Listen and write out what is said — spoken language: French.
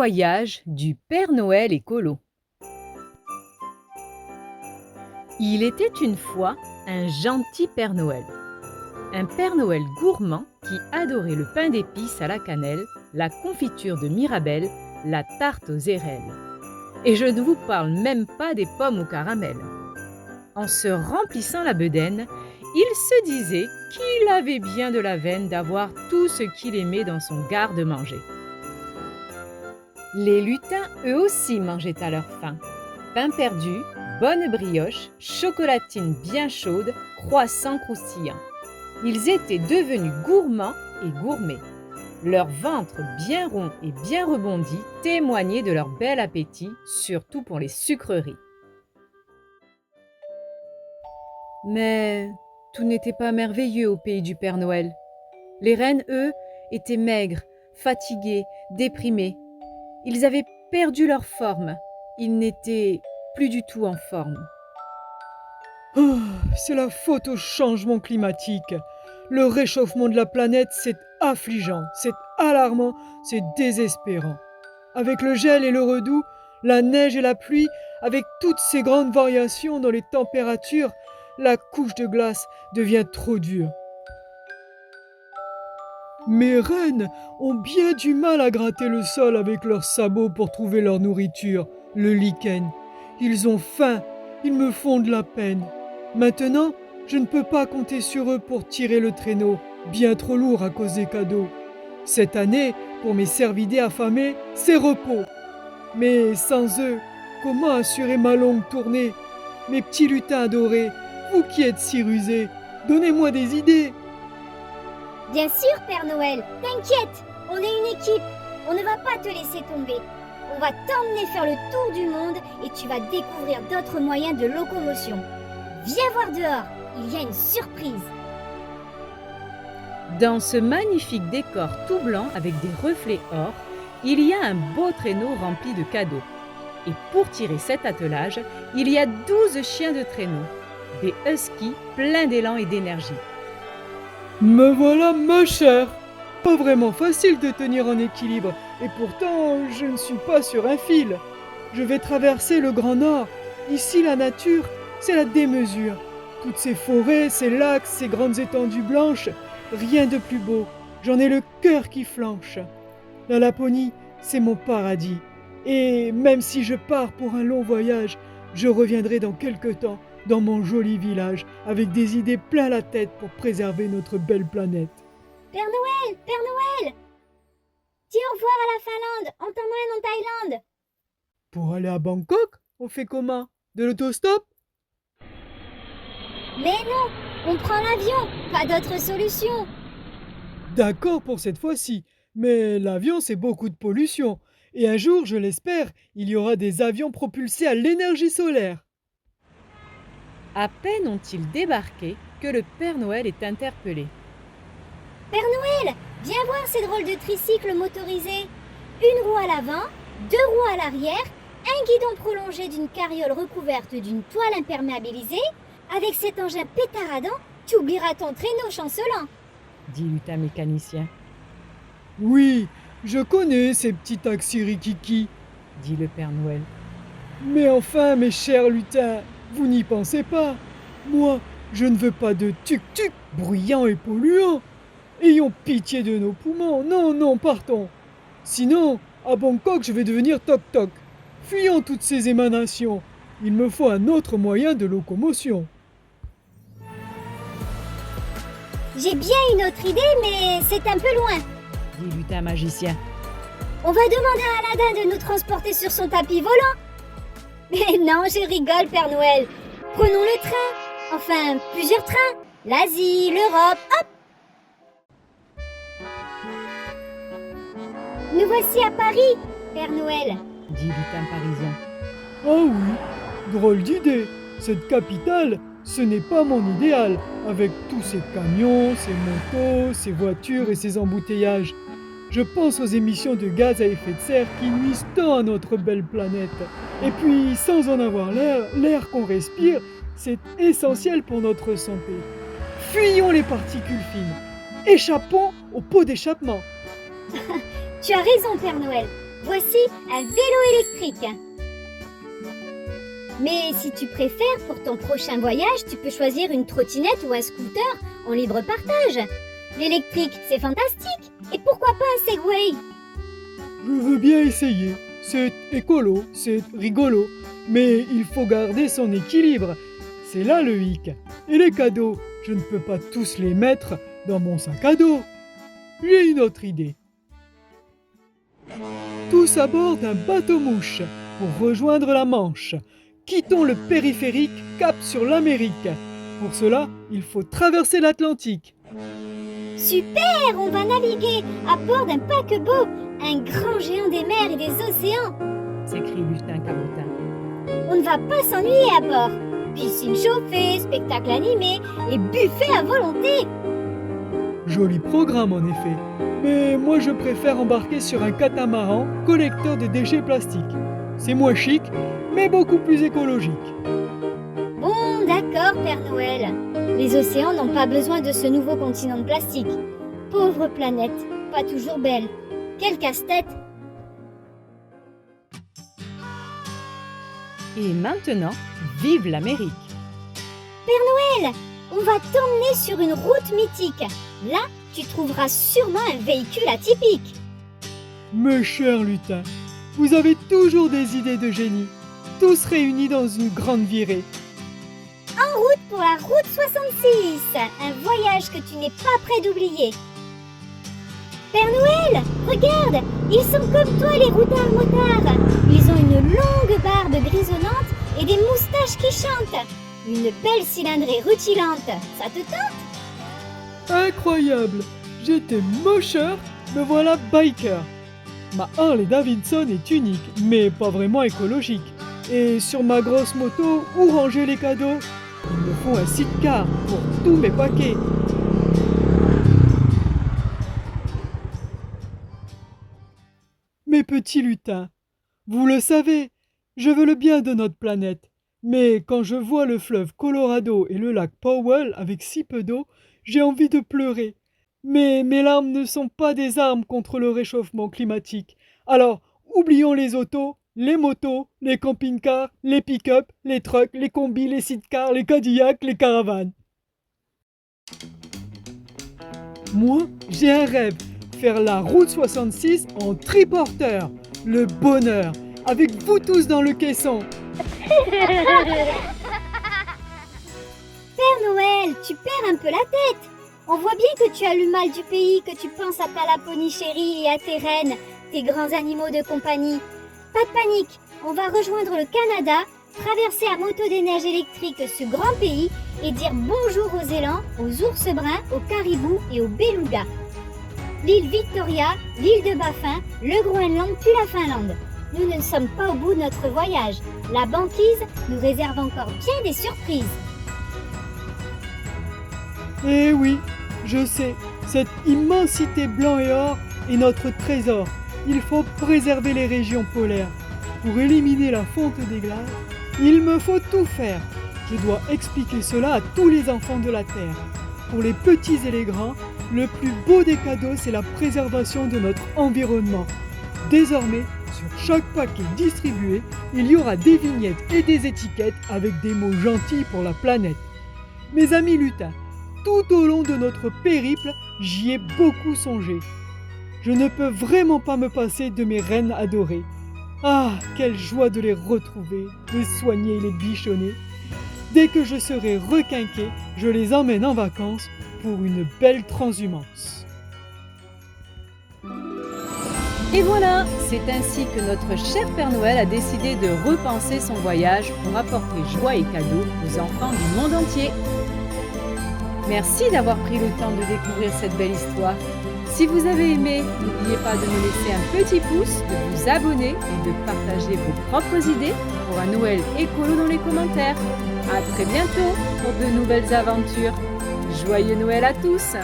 voyage du Père Noël écolo. Il était une fois un gentil Père Noël. Un Père Noël gourmand qui adorait le pain d'épices à la cannelle, la confiture de Mirabelle, la tarte aux érelles. Et je ne vous parle même pas des pommes au caramel. En se remplissant la bedaine, il se disait qu'il avait bien de la veine d'avoir tout ce qu'il aimait dans son garde-manger. Les lutins, eux aussi, mangeaient à leur faim. Pain perdu, bonne brioche, chocolatine bien chaude, croissants croustillants. Ils étaient devenus gourmands et gourmets. Leur ventre bien rond et bien rebondi témoignait de leur bel appétit, surtout pour les sucreries. Mais tout n'était pas merveilleux au pays du Père Noël. Les reines, eux, étaient maigres, fatiguées, déprimées. Ils avaient perdu leur forme. Ils n'étaient plus du tout en forme. Ah, c'est la faute au changement climatique. Le réchauffement de la planète, c'est affligeant, c'est alarmant, c'est désespérant. Avec le gel et le redoux, la neige et la pluie, avec toutes ces grandes variations dans les températures, la couche de glace devient trop dure. Mes rennes ont bien du mal à gratter le sol avec leurs sabots pour trouver leur nourriture, le lichen. Ils ont faim, ils me font de la peine. Maintenant, je ne peux pas compter sur eux pour tirer le traîneau, bien trop lourd à cause des cadeaux. Cette année, pour mes cervidés affamés, c'est repos. Mais sans eux, comment assurer ma longue tournée? Mes petits lutins adorés, vous qui êtes si rusés, donnez-moi des idées. Bien sûr, Père Noël, t'inquiète, on est une équipe, on ne va pas te laisser tomber. On va t'emmener faire le tour du monde et tu vas découvrir d'autres moyens de locomotion. Viens voir dehors, il y a une surprise. Dans ce magnifique décor tout blanc avec des reflets or, il y a un beau traîneau rempli de cadeaux. Et pour tirer cet attelage, il y a 12 chiens de traîneau, des huskies pleins d'élan et d'énergie. Me voilà, ma chère. Pas vraiment facile de tenir en équilibre, et pourtant je ne suis pas sur un fil. Je vais traverser le Grand Nord. Ici, la nature, c'est la démesure. Toutes ces forêts, ces lacs, ces grandes étendues blanches, rien de plus beau. J'en ai le cœur qui flanche. La Laponie, c'est mon paradis. Et même si je pars pour un long voyage, je reviendrai dans quelque temps dans mon joli village avec des idées plein la tête pour préserver notre belle planète. Père Noël, dis au revoir à la Finlande, on t'emmène en Thaïlande. Pour aller à Bangkok, on fait comment? De l'autostop? Mais non, on prend l'avion, pas d'autre solution. D'accord pour cette fois-ci, mais l'avion c'est beaucoup de pollution. Et un jour, je l'espère, il y aura des avions propulsés à l'énergie solaire. À peine ont-ils débarqué que le Père Noël est interpellé. Père Noël, viens voir ces drôles de tricycles motorisés. Une roue à l'avant, 2 roues à l'arrière, un guidon prolongé d'une carriole recouverte d'une toile imperméabilisée. Avec cet engin pétaradant, tu oublieras ton traîneau chancelant, dit Lutin mécanicien. Oui, je connais ces petits taxis rikiki, dit le Père Noël. Mais enfin, mes chers lutins, vous n'y pensez pas. Moi, je ne veux pas de tuk-tuk bruyant et polluant. Ayons pitié de nos poumons. Non, non, partons. Sinon, à Bangkok, je vais devenir toc-toc. Fuyons toutes ces émanations. Il me faut un autre moyen de locomotion. J'ai bien une autre idée, mais c'est un peu loin. Dit Lutin magicien. On va demander à Aladdin de nous transporter sur son tapis volant. Mais non, je rigole, Père Noël. Prenons le train. Enfin, plusieurs trains. L'Asie, l'Europe, hop. Nous voici à Paris, Père Noël. Dit Lutin parisien. Ah oui, drôle d'idée. Cette capitale, ce n'est pas mon idéal, avec tous ces camions, ces motos, ces voitures et ces embouteillages. Je pense aux émissions de gaz à effet de serre qui nuisent tant à notre belle planète. Et puis, sans en avoir l'air qu'on respire, c'est essentiel pour notre santé. Fuyons les particules fines. Échappons au pot d'échappement. Tu as raison, Père Noël. Voici un vélo électrique. Mais si tu préfères, pour ton prochain voyage, tu peux choisir une trottinette ou un scooter en libre partage. L'électrique, c'est fantastique. Et pourquoi pas un Segway? Je veux bien essayer. C'est écolo, c'est rigolo. Mais il faut garder son équilibre. C'est là le hic. Et les cadeaux, je ne peux pas tous les mettre dans mon sac à dos. J'ai une autre idée. Tous à bord d'un bateau-mouche pour rejoindre la Manche. Quittons le périphérique, cap sur l'Amérique. Pour cela, il faut traverser l'Atlantique. Super, on va naviguer à bord d'un paquebot, un grand géant des mers et des océans. s'écrie Lutin Cabotin. On ne va pas s'ennuyer à bord. Piscine chauffée, spectacle animé et buffet à volonté. Joli programme en effet. Mais moi je préfère embarquer sur un catamaran collecteur de déchets plastiques. C'est moins chic, mais beaucoup plus écologique. Bon, d'accord, Père Noël. Les océans n'ont pas besoin de ce nouveau continent de plastique. Pauvre planète, pas toujours belle. Quel casse-tête. Et maintenant, vive l'Amérique! Père Noël, on va t'emmener sur une route mythique. Là, tu trouveras sûrement un véhicule atypique. Mes chers lutins, vous avez toujours des idées de génie, tous réunis dans une grande virée. En route pour la route 66, un voyage que tu n'es pas prêt d'oublier. Père Noël, regarde, ils sont comme toi les routards motards. Ils ont une longue barbe grisonnante et des moustaches qui chantent. Une belle cylindrée rutilante, ça te tente? Incroyable! J'étais mocheur, me voilà biker. Ma Harley Davidson est unique, mais pas vraiment écologique. Et sur ma grosse moto, où ranger les cadeaux? Il me faut un sidecar pour tous mes paquets. Mes petits lutins, vous le savez, je veux le bien de notre planète. Mais quand je vois le fleuve Colorado et le lac Powell avec si peu d'eau, j'ai envie de pleurer. Mais mes larmes ne sont pas des armes contre le réchauffement climatique. Alors, oublions les autos, les motos, les camping-cars, les pick-up, les trucks, les combis, les sidecars, les Cadillacs, les caravanes. Moi, j'ai un rêve, faire la route 66 en triporteur. Le bonheur, avec vous tous dans le caisson. Père Noël, tu perds un peu la tête. On voit bien que tu as le mal du pays, que tu penses à ta Laponie chérie et à tes rennes, tes grands animaux de compagnie. Pas de panique, on va rejoindre le Canada, traverser à moto des neiges électriques ce grand pays et dire bonjour aux élans, aux ours bruns, aux caribous et aux belugas. L'île Victoria, l'île de Baffin, le Groenland puis la Finlande. Nous ne sommes pas au bout de notre voyage. La banquise nous réserve encore bien des surprises. Eh oui, je sais, cette immensité blanc et or est notre trésor. Il faut préserver les régions polaires. Pour éliminer la fonte des glaces, il me faut tout faire. Je dois expliquer cela à tous les enfants de la Terre. Pour les petits et les grands, le plus beau des cadeaux, c'est la préservation de notre environnement. Désormais, sur chaque paquet distribué, il y aura des vignettes et des étiquettes avec des mots gentils pour la planète. Mes amis lutins, tout au long de notre périple, j'y ai beaucoup songé. Je ne peux vraiment pas me passer de mes reines adorées. Ah, quelle joie de les retrouver, les soigner et les bichonner. Dès que je serai requinqué, je les emmène en vacances pour une belle transhumance. Et voilà, c'est ainsi que notre cher Père Noël a décidé de repenser son voyage pour apporter joie et cadeaux aux enfants du monde entier. Merci d'avoir pris le temps de découvrir cette belle histoire. Si vous avez aimé, n'oubliez pas de nous laisser un petit pouce, de vous abonner et de partager vos propres idées pour un Noël écolo dans les commentaires. À très bientôt pour de nouvelles aventures. Joyeux Noël à tous!